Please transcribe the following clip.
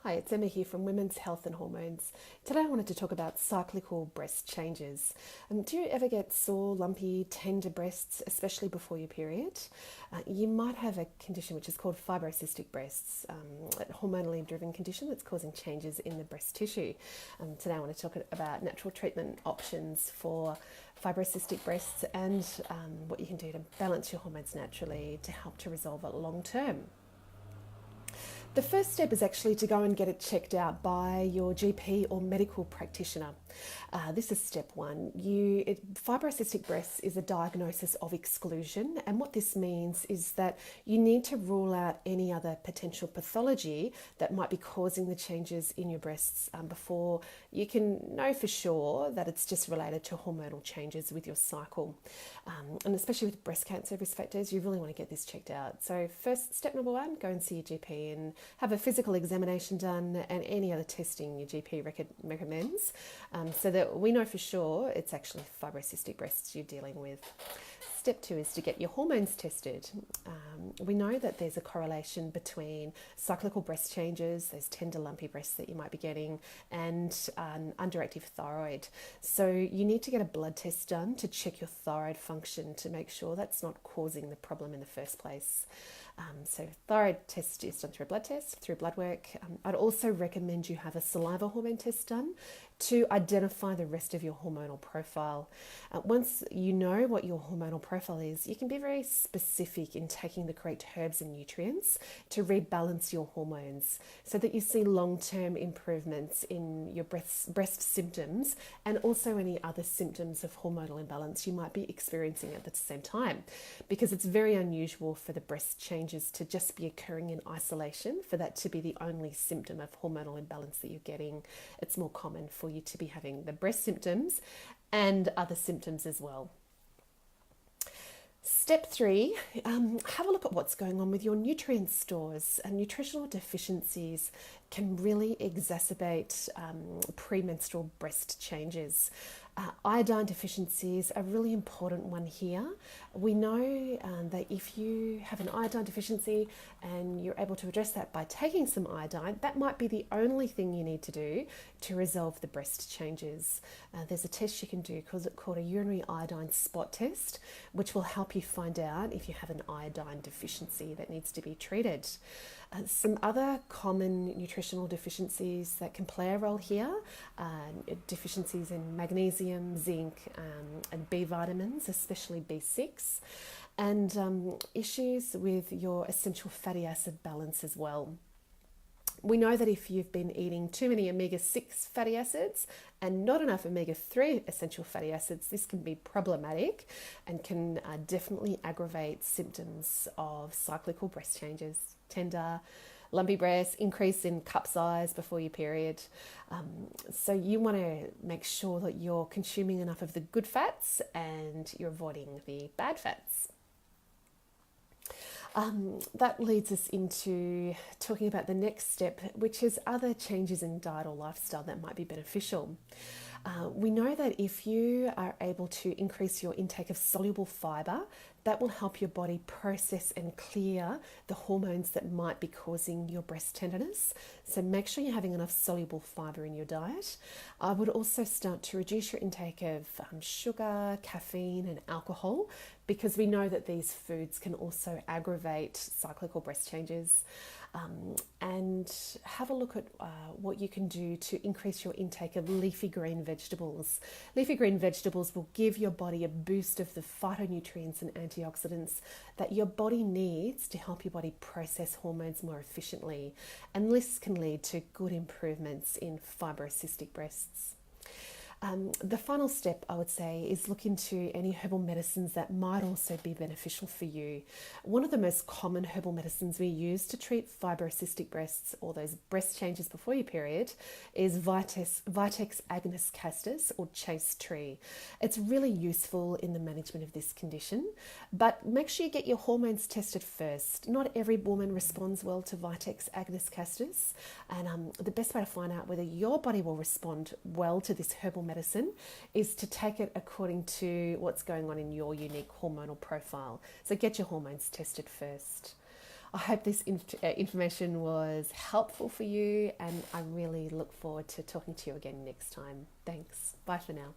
Hi, it's Emma here from Women's Health and Hormones. Today I wanted to talk about cyclical breast changes. Do you ever get sore, lumpy, tender breasts, especially before your period? You might have a condition which is called fibrocystic breasts, a hormonally driven condition that's causing changes in the breast tissue. Today I want to talk about natural treatment options for fibrocystic breasts and what you can do to balance your hormones naturally to help to resolve it long term. The first step is actually to go and get it checked out by your GP or medical practitioner. This is step one. Fibrocystic breasts is a diagnosis of exclusion, and what this means is that you need to rule out any other potential pathology that might be causing the changes in your breasts before you can know for sure that it's just related to hormonal changes with your cycle. And especially with breast cancer risk factors, you really want to get this checked out. So first, step number one, go and see your GP and have a physical examination done and any other testing your GP recommends, so that we know for sure it's actually fibrocystic breasts you're dealing with. Step two is to get your hormones tested. We know that there's a correlation between cyclical breast changes, those tender lumpy breasts that you might be getting, and underactive thyroid. So you need to get a blood test done to check your thyroid function to make sure that's not causing the problem in the first place. So thyroid test is done through a blood test, through blood work. I'd also recommend you have a saliva hormone test done to identify the rest of your hormonal profile. Once you know what your hormonal profile is, you can be very specific in taking the correct herbs and nutrients to rebalance your hormones so that you see long-term improvements in your breast symptoms and also any other symptoms of hormonal imbalance you might be experiencing at the same time, because it's very unusual for the breast changes to just be occurring in isolation, for that to be the only symptom of hormonal imbalance that you're getting. It's more common for you to be having the breast symptoms and other symptoms as well. Step three, have a look at what's going on with your nutrient stores. And nutritional deficiencies can really exacerbate premenstrual breast changes. Iodine deficiencies are a really important one here. We know that if you have an iodine deficiency and you're able to address that by taking some iodine, that might be the only thing you need to do to resolve the breast changes. There's a test you can do called a urinary iodine spot test, which will help you find out if you have an iodine deficiency that needs to be treated. Some other common nutritional deficiencies that can play a role here, deficiencies in magnesium, zinc, and B vitamins, especially B6, and issues with your essential fatty acid balance as well. We know that if you've been eating too many omega-6 fatty acids and not enough omega-3 essential fatty acids, this can be problematic and can definitely aggravate symptoms of cyclical breast changes, tender, lumpy breasts, increase in cup size before your period. So you want to make sure that you're consuming enough of the good fats and you're avoiding the bad fats. That leads us into talking about the next step, which is other changes in diet or lifestyle that might be beneficial. We know that if you are able to increase your intake of soluble fibre, that will help your body process and clear the hormones that might be causing your breast tenderness. So make sure you're having enough soluble fibre in your diet. I would also start to reduce your intake of sugar, caffeine and alcohol, because we know that these foods can also aggravate cyclical breast changes. And have a look at what you can do to increase your intake of leafy green vegetables. Leafy green vegetables will give your body a boost of the phytonutrients and antioxidants that your body needs to help your body process hormones more efficiently. And this can lead to good improvements in fibrocystic breasts. The final step, I would say, is look into any herbal medicines that might also be beneficial for you. One of the most common herbal medicines we use to treat fibrocystic breasts or those breast changes before your period is Vitex agnus castus or chaste tree. It's really useful in the management of this condition, but make sure you get your hormones tested first. Not every woman responds well to Vitex agnus castus, and the best way to find out whether your body will respond well to this herbal medicine is to take it according to what's going on in your unique hormonal profile. So get your hormones tested first. I hope this information was helpful for you, and I really look forward to talking to you again next time. Thanks. Bye for now.